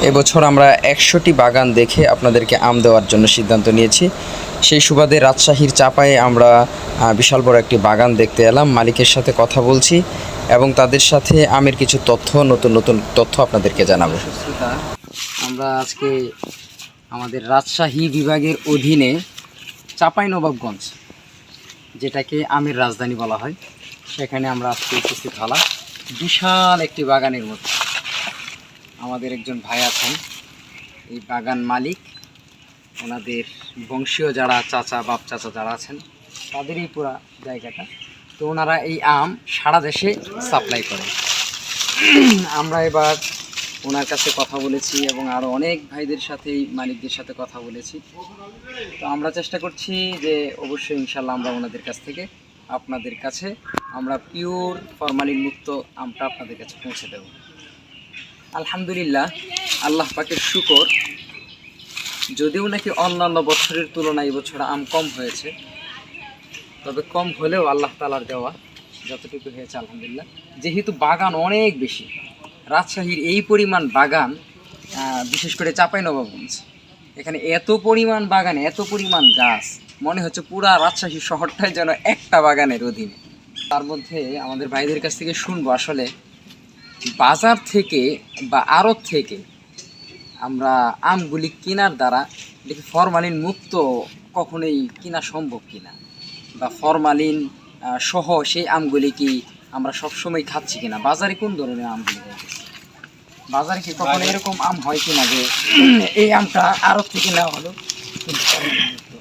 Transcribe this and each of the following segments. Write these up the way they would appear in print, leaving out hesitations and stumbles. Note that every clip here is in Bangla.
এবছর আমরা ১০০টি বাগান দেখে আপনাদেরকে আম দেওয়ার জন্য সিদ্ধান্ত নিয়েছি। সেই সুবাদে রাজশাহীর চাপায়ে আমরা বিশাল বড় একটি বাগান দেখতে এলাম। মালিকের সাথে কথা বলছি এবং তাদের সাথে আমের কিছু নতুন নতুন তথ্য আপনাদেরকে জানাবো। আমরা আজকে আমাদের রাজশাহী বিভাগের অধীনে চাঁপাইনবাবগঞ্জ, যেটাকে আমের রাজধানী বলা হয়, সেখানে আমরা আজকে উপস্থিত হলাম বিশাল একটি বাগানের মধ্যে। আমাদের একজন ভাই আছেন, এই বাগান মালিক, ওনাদের বংশীয় যারা চাচা বাপ চাচা যারা আছেন তাদেরই পুরা জায়গাটা। তো ওনারা এই আম সারা দেশে সাপ্লাই করেন। আমরা এবার ওনার কাছে কথা বলেছি এবং আরও অনেক ভাইদের সাথেই মালিকদের সাথে কথা বলেছি। তো আমরা চেষ্টা করছি যে অবশ্যই ইনশাল্লাহ আমরা ওনাদের কাছ থেকে আপনাদের কাছে আমরা পিওর ফরমালিন মুক্ত আমটা আপনাদের কাছে পৌঁছে দেব। আলহামদুলিল্লাহ, আল্লাহ পাকের শুকর, যদিও নাকি অন্যান্য বছরের তুলনায় এবছর আম কম হয়েছে, তবে কম হলেও আল্লাহ তাআলার দেওয়া যতটুকু হয়েছে আলহামদুলিল্লাহ। যেহেতু বাগান অনেক বেশি, রাজশাহীর এই পরিমাণ বাগান, বিশেষ করে চাঁপাইনবাবগঞ্জ, এখানে এত পরিমাণ বাগান, এত পরিমাণ গাছ, মনে হচ্ছে পুরা রাজশাহী শহরটাই যেন একটা বাগানের অধীনে। তার মধ্যে আমাদের ভাইদের কাছ থেকে শুনবো আসলে বাজার থেকে বা আড়ত থেকে আমরা আমগুলি কেনার দ্বারা দেখি ফরমালিন মুক্ত কখনোই কিনা সম্ভব কিনা, বা ফরমালিন সহ সেই আমগুলি কি আমরা সবসময় খাচ্ছি কিনা, বাজারে কোন ধরনের আমগুলি পাইতেছি, বাজারে কি কখনো এরকম আম হয় কিনা যে এই আমটা আড়ত থেকে নেওয়া হলো কিন্তু ফরমালিন মুক্ত,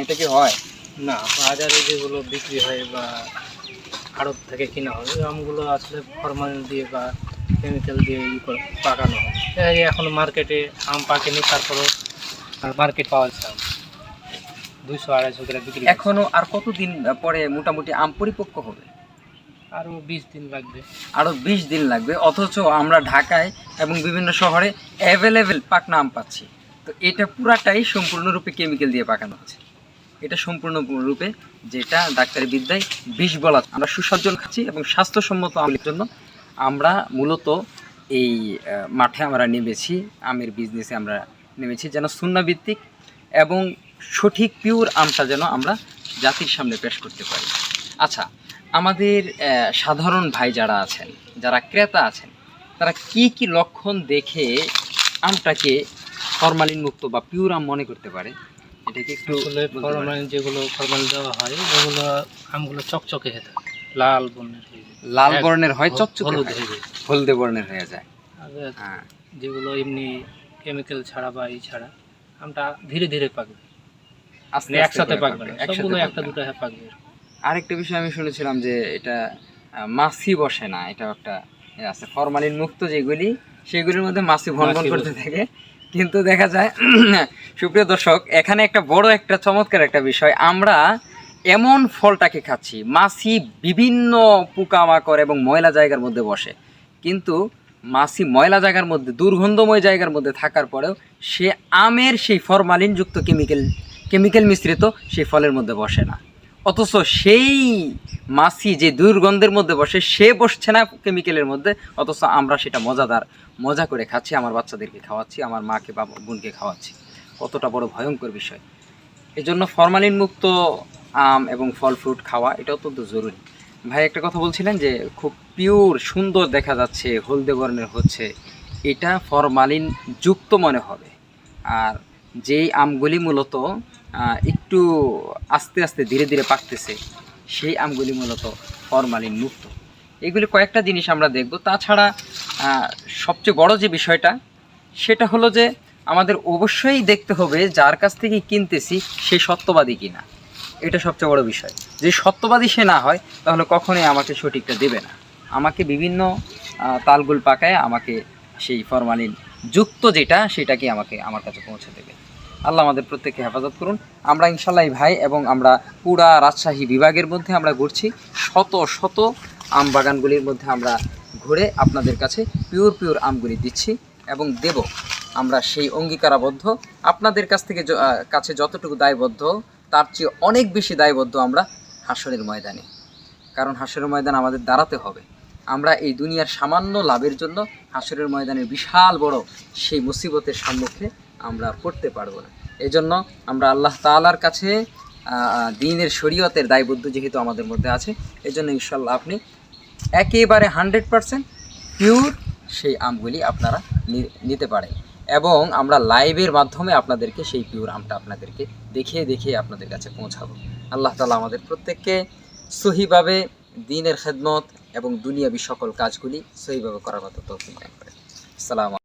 এটা কি হয়? না, বাজারে যেগুলো বিক্রি হয় বা আড়ত থেকে কিনা হয় ওই আমগুলো আসলে ফরমালিন দিয়ে বা কেমিক্যাল দিয়ে পাকানো হয়। এখন মার্কেটে আম পাকেনি, তারপরেও মার্কেট পাওয়া যাচ্ছে আম 200-250 করে বিক্রি। এখনো আর কতদিন পরে মোটামুটি আম পরিপক্ক হবে? আরও 20 দিন লাগবে। আরও 20 দিন লাগবে, অথচ আমরা ঢাকায় এবং বিভিন্ন শহরে অ্যাভেলেবেল পাকনা আম পাচ্ছি। তো এটা পুরাটাই সম্পূর্ণরূপে কেমিক্যাল দিয়ে পাকানো হচ্ছে। এটা সম্পূর্ণরূপে, যেটা ডাক্তারি বিদ্যায় বিষ বলা। আমরা সুসজ্জন খাচ্ছি এবং স্বাস্থ্যসম্মত আমের জন্য আমরা মূলত এই মাঠে আমরা নেমেছি, আমের বিজনেসে আমরা নেমেছি, যেন সুন্নাভিত্তিক এবং সঠিক পিওর আমটা যেন আমরা জাতির সামনে পেশ করতে পারি। আচ্ছা, আমাদের সাধারণ ভাই যারা আছেন, যারা ক্রেতা আছেন, তারা কি কি লক্ষণ দেখে আমটাকে ফরমালিন মুক্ত বা পিওর আম মনে করতে পারে? এটাকে একটু আসলে ফরমালিন দেওয়া হয় ওগুলো আমগুলো চকচকে খেতে লাল বর্ণের হয়ে যায়, লাল বর্ণের হয়, চকচকে হলুদ হয়ে যায়, হলদে বর্ণের হয়ে যায়। আর হ্যাঁ, যেগুলো এমনি কেমিক্যাল ছাড়া বা এই ছাড়া আমটা ধীরে ধীরে পাকবে, আস্তে একসাথে করে পাকবে না, সবগুলো একসাথে একটা পাকবে দুটো না। পাকবে। আরেকটা বিষয় আমি শুনেছিলাম যে এটা মাছি বসে না, এটা একটা আছে ফরমালিন মুক্ত যেগুলি, সেগুলির মধ্যে মাছি ভনভন করতে থাকে। কিন্তু দেখা যায় সুপ্রিয় দর্শক, এখানে একটা বড় একটা চমৎকার একটা বিষয়, আমরা এমন ফলটাকে খাচ্ছি, মাছি বিভিন্ন পোকামাকড় এবং ময়লা জায়গার মধ্যে বসে, কিন্তু মাছি ময়লা জায়গার মধ্যে, দুর্গন্ধময় জায়গার মধ্যে থাকার পরেও সে আমের সেই ফরমালিনযুক্ত কেমিক্যাল মিশ্রিত সেই ফলের মধ্যে বসে না। অথচ সেই মাছি যে দুর্গন্ধের মধ্যে বসে, সে বসছে না কেমিক্যালের মধ্যে, অথচ আমরা সেটা মজা করে খাচ্ছি, আমার বাচ্চাদেরকে খাওয়াচ্ছি, আমার মাকে বা বোনকে খাওয়াচ্ছি। কতটা বড় ভয়ঙ্কর বিষয়! এজন্য ফরমালিন মুক্ত আম এবং ফল ফ্রুট খাওয়া এটা অত্যন্ত জরুরি। ভাই একটা কথা বলছিলেন যে খুব পিওর সুন্দর দেখা যাচ্ছে, হলদে বর্ণের হচ্ছে, এটা ফরমালিন যুক্ত মনে হবে। আর যেই আমগুলি মূলত একটু আস্তে আস্তে ধীরে ধীরে পাকতেছে, সেই আমগুলি মূলত ফরমালিন মুক্ত। এগুলি কয়েকটা জিনিস আমরা দেখব। তাছাড়া সবচেয়ে বড় যে বিষয়টা, সেটা হলো যে আমাদের অবশ্যই দেখতে হবে যার কাছ থেকে কিনতেছি সে সত্যবাদী কিনা। এটা সবচেয়ে বড় বিষয়। যে সত্যবাদী সে না হয়, তাহলে কখনোই আমাকে সঠিকটা দেবে না। আমাকে বিভিন্ন তালগুল পাকায় আমাকে সেই ফরমালিন যুক্ত যেটা, সেটাকে আমাকে আমার কাছে পৌঁছে দেবে। আল্লাহ আমাদের প্রত্যেককে হেফাজত করুন। আমরা ইনশাল্লাহ ভাই এবং আমরা পুরা রাজশাহী বিভাগের মধ্যে আমরা ঘুরছি, শত শত আম বাগানগুলির মধ্যে আমরা ঘুরে আপনাদের কাছে পিওর আমগুলি দিচ্ছি এবং দেব। আমরা সেই অঙ্গীকারাবদ্ধ, আপনাদের কাছে যতটুকু দায়বদ্ধ, তার চেয়ে অনেক বেশি দায়বদ্ধ আমরা হাসরের ময়দানে। কারণ হাসরের ময়দানে আমাদের দাঁড়াতে হবে। আমরা এই দুনিয়ার সামান্য লাভের জন্য হাসরের ময়দানে বিশাল বড় সেই মুসিবতের সম্মুখে আমরা পড়তে পারবো না। এজন্য আমরা আল্লাহ তাআলার কাছে দ্বীনের শরীয়তের দায়বদ্ধ যেহেতু আমাদের মধ্যে আছে, এজন্য ইনশাআল্লাহ আপনি একেবারে 100% পিওর সেই আমগুলি আপনারা নিতে পারেন, এবং আমরা লাইভের মাধ্যমে আপনাদেরকে সেই পিওর আমটা আপনাদেরকে দেখিয়ে দেখিয়ে আপনাদের কাছে পৌঁছাবো। আল্লাহ তাআলা আমাদের প্রত্যেককে সহিভাবে দ্বীনের খেদমত এবং দুনিয়াবি সকল কাজগুলি সহিভাবে করার মতো তৌফিক দান করেন। আসসালামু